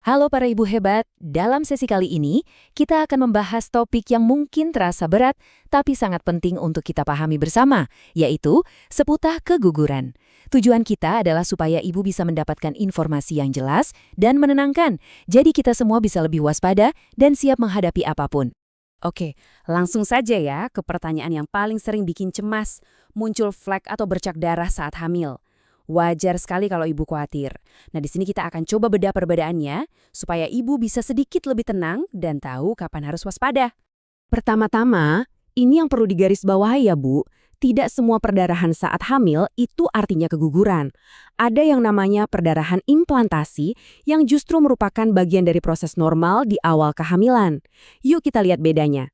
Halo para ibu hebat, dalam sesi kali ini kita akan membahas topik yang mungkin terasa berat tapi sangat penting untuk kita pahami bersama, yaitu seputar keguguran. Tujuan kita adalah supaya ibu bisa mendapatkan informasi yang jelas dan menenangkan, jadi kita semua bisa lebih waspada dan siap menghadapi apapun. Oke, langsung saja ya ke pertanyaan yang paling sering bikin cemas, muncul flek atau bercak darah saat hamil. Wajar sekali kalau ibu khawatir. Nah, di sini kita akan coba bedah perbedaannya supaya ibu bisa sedikit lebih tenang dan tahu kapan harus waspada. Pertama-tama, ini yang perlu digarisbawahi ya, Bu. Tidak semua perdarahan saat hamil itu artinya keguguran. Ada yang namanya perdarahan implantasi yang justru merupakan bagian dari proses normal di awal kehamilan. Yuk kita lihat bedanya.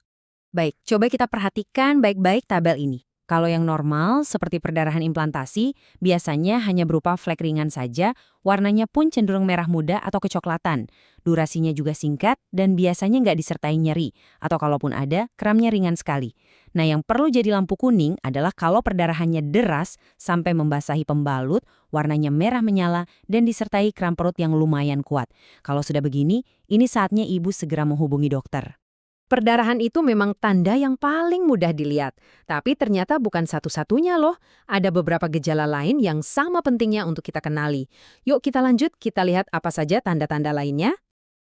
Baik, coba kita perhatikan baik-baik tabel ini. Kalau yang normal, seperti perdarahan implantasi, biasanya hanya berupa flek ringan saja, warnanya pun cenderung merah muda atau kecoklatan. Durasinya juga singkat dan biasanya nggak disertai nyeri, atau kalaupun ada, kramnya ringan sekali. Nah, yang perlu jadi lampu kuning adalah kalau perdarahannya deras sampai membasahi pembalut, warnanya merah menyala, dan disertai kram perut yang lumayan kuat. Kalau sudah begini, ini saatnya ibu segera menghubungi dokter. Perdarahan itu memang tanda yang paling mudah dilihat, tapi ternyata bukan satu-satunya loh. Ada beberapa gejala lain yang sama pentingnya untuk kita kenali. Yuk kita lanjut, kita lihat apa saja tanda-tanda lainnya.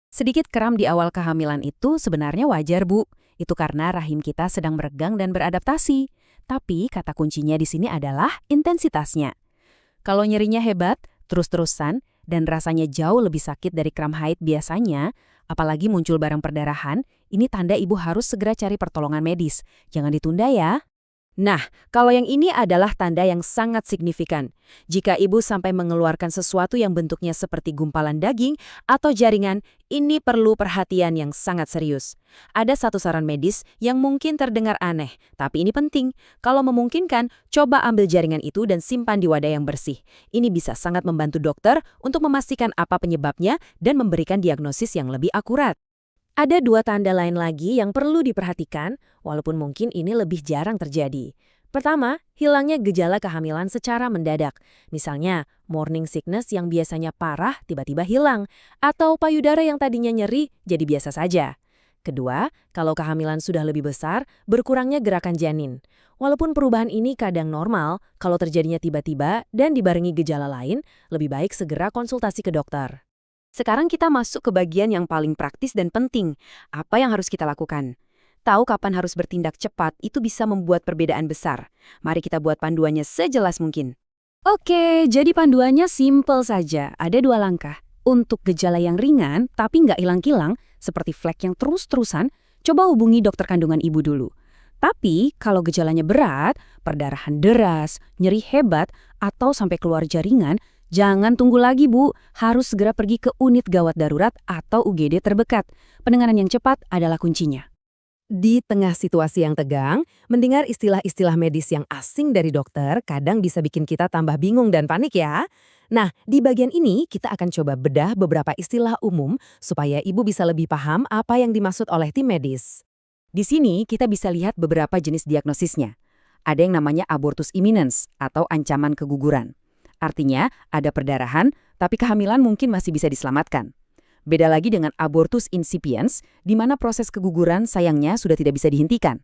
Sedikit kram di awal kehamilan itu sebenarnya wajar, Bu. Itu karena rahim kita sedang meregang dan beradaptasi. Tapi kata kuncinya di sini adalah intensitasnya. Kalau nyerinya hebat, terus-terusan, dan rasanya jauh lebih sakit dari kram haid biasanya, apalagi muncul barang perdarahan, ini tanda ibu harus segera cari pertolongan medis. Jangan ditunda ya. Nah, kalau yang ini adalah tanda yang sangat signifikan. Jika ibu sampai mengeluarkan sesuatu yang bentuknya seperti gumpalan daging atau jaringan, ini perlu perhatian yang sangat serius. Ada satu saran medis yang mungkin terdengar aneh, tapi ini penting. Kalau memungkinkan, coba ambil jaringan itu dan simpan di wadah yang bersih. Ini bisa sangat membantu dokter untuk memastikan apa penyebabnya dan memberikan diagnosis yang lebih akurat. Ada dua tanda lain lagi yang perlu diperhatikan, walaupun mungkin ini lebih jarang terjadi. Pertama, hilangnya gejala kehamilan secara mendadak. Misalnya, morning sickness yang biasanya parah tiba-tiba hilang, atau payudara yang tadinya nyeri jadi biasa saja. Kedua, kalau kehamilan sudah lebih besar, berkurangnya gerakan janin. Walaupun perubahan ini kadang normal, kalau terjadinya tiba-tiba dan dibarengi gejala lain, lebih baik segera konsultasi ke dokter. Sekarang kita masuk ke bagian yang paling praktis dan penting. Apa yang harus kita lakukan? Tahu kapan harus bertindak cepat itu bisa membuat perbedaan besar. Mari kita buat panduannya sejelas mungkin. Oke, jadi panduannya simple saja. Ada dua langkah. Untuk gejala yang ringan tapi nggak hilang-hilang, seperti flek yang terus-terusan, coba hubungi dokter kandungan ibu dulu. Tapi kalau gejalanya berat, perdarahan deras, nyeri hebat, atau sampai keluar jaringan, jangan tunggu lagi, Bu. Harus segera pergi ke unit gawat darurat atau UGD terdekat. Penanganan yang cepat adalah kuncinya. Di tengah situasi yang tegang, mendengar istilah-istilah medis yang asing dari dokter kadang bisa bikin kita tambah bingung dan panik ya. Nah, di bagian ini kita akan coba bedah beberapa istilah umum supaya ibu bisa lebih paham apa yang dimaksud oleh tim medis. Di sini kita bisa lihat beberapa jenis diagnosisnya. Ada yang namanya abortus imminens atau ancaman keguguran. Artinya, ada perdarahan, tapi kehamilan mungkin masih bisa diselamatkan. Beda lagi dengan abortus incipiens, di mana proses keguguran sayangnya sudah tidak bisa dihentikan.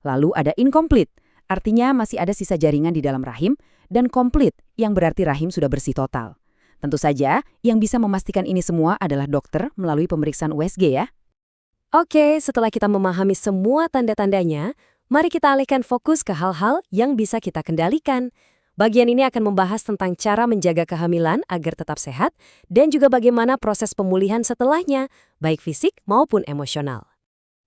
Lalu ada incomplete, artinya masih ada sisa jaringan di dalam rahim, dan complete, yang berarti rahim sudah bersih total. Tentu saja, yang bisa memastikan ini semua adalah dokter melalui pemeriksaan USG ya. Oke, setelah kita memahami semua tanda-tandanya, mari kita alihkan fokus ke hal-hal yang bisa kita kendalikan. Bagian ini akan membahas tentang cara menjaga kehamilan agar tetap sehat dan juga bagaimana proses pemulihan setelahnya, baik fisik maupun emosional.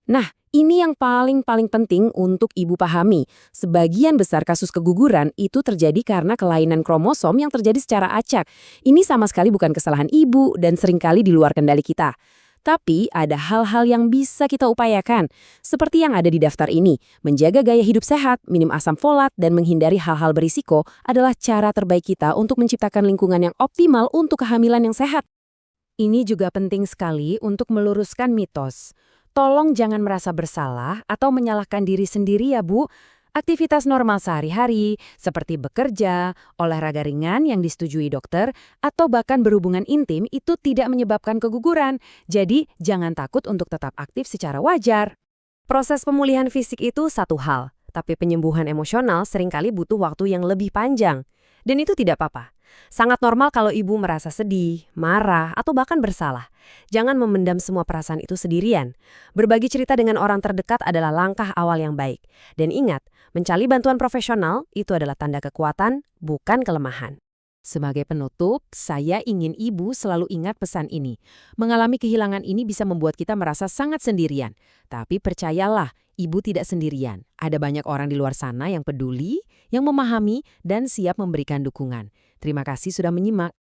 Nah, ini yang paling penting untuk ibu pahami. Sebagian besar kasus keguguran itu terjadi karena kelainan kromosom yang terjadi secara acak. Ini sama sekali bukan kesalahan ibu dan seringkali di luar kendali kita. Tapi ada hal-hal yang bisa kita upayakan, seperti yang ada di daftar ini. Menjaga gaya hidup sehat, minim asam folat, dan menghindari hal-hal berisiko adalah cara terbaik kita untuk menciptakan lingkungan yang optimal untuk kehamilan yang sehat. Ini juga penting sekali untuk meluruskan mitos. Tolong jangan merasa bersalah atau menyalahkan diri sendiri ya, Bu. Aktivitas normal sehari-hari, seperti bekerja, olahraga ringan yang disetujui dokter, atau bahkan berhubungan intim itu tidak menyebabkan keguguran. Jadi, jangan takut untuk tetap aktif secara wajar. Proses pemulihan fisik itu satu hal, tapi penyembuhan emosional seringkali butuh waktu yang lebih panjang. Dan itu tidak apa-apa. Sangat normal kalau ibu merasa sedih, marah, atau bahkan bersalah. Jangan memendam semua perasaan itu sendirian. Berbagi cerita dengan orang terdekat adalah langkah awal yang baik. Dan ingat, mencari bantuan profesional itu adalah tanda kekuatan, bukan kelemahan. Sebagai penutup, saya ingin ibu selalu ingat pesan ini. Mengalami kehilangan ini bisa membuat kita merasa sangat sendirian. Tapi percayalah, ibu tidak sendirian. Ada banyak orang di luar sana yang peduli, yang memahami, dan siap memberikan dukungan. Terima kasih sudah menyimak.